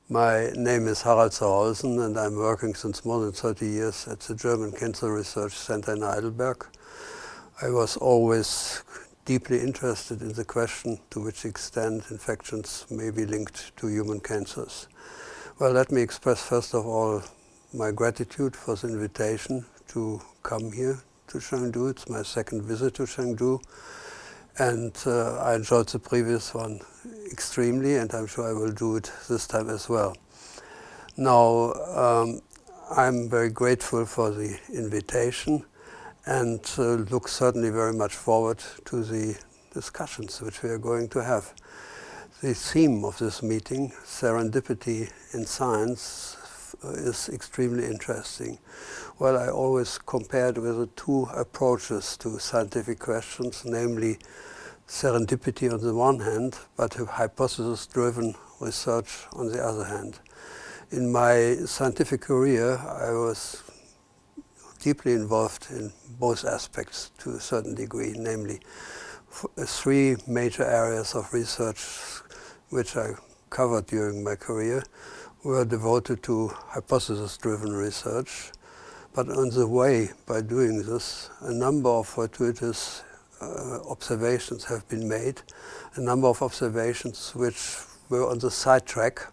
My name is Harald Zerhausen and I'm working since more than 30 years at the German Cancer Research Center in Heidelberg. I was always deeply interested in the question to which extent infections may be linked to human cancers. Well, let me express first of all my gratitude for the invitation to come here to Chengdu. It's my second visit to Chengdu, and I enjoyed the previous one extremely, and I'm sure I will do it this time as well. Now, I'm very grateful for the invitation and look certainly very much forward to the discussions which we are going to have. The theme of this meeting, serendipity in science, is extremely interesting. Well, I always compared with the two approaches to scientific questions, namely serendipity on the one hand, but hypothesis-driven research on the other hand. In my scientific career, I was deeply involved in both aspects to a certain degree, namely three major areas of research which I covered during my career were devoted to hypothesis-driven research. But on the way, by doing this, a number of fortuitous observations have been made, a number of observations which were on the sidetrack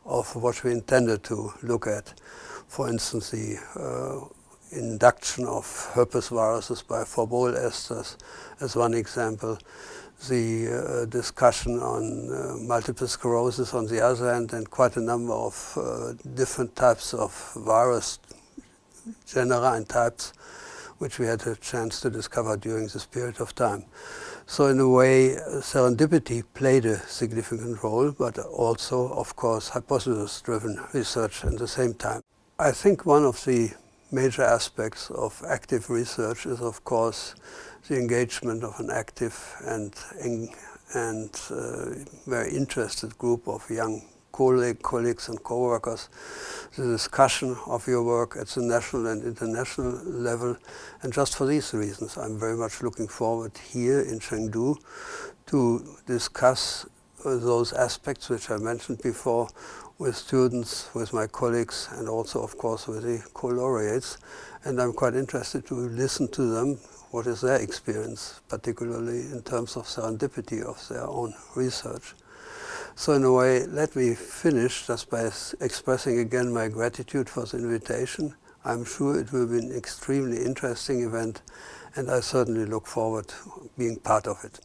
of what we intended to look at. For instance, the induction of herpes viruses by formol esters as one example, the discussion on multiple sclerosis on the other hand, and quite a number of different types of virus genera and types which we had a chance to discover during this period of time. So in a way, serendipity played a significant role, but also, of course, hypothesis-driven research at the same time. I think one of the major aspects of active research is, of course, the engagement of an active and very interested group of young colleagues and co-workers, the discussion of your work at the national and international level. And just for these reasons, I'm very much looking forward here in Chengdu to discuss those aspects which I mentioned before with students, with my colleagues, and also, of course, with the co-laureates. And I'm quite interested to listen to them, what is their experience, particularly in terms of serendipity of their own research. So in a way, let me finish just by expressing again my gratitude for the invitation. I'm sure it will be an extremely interesting event, and I certainly look forward to being part of it.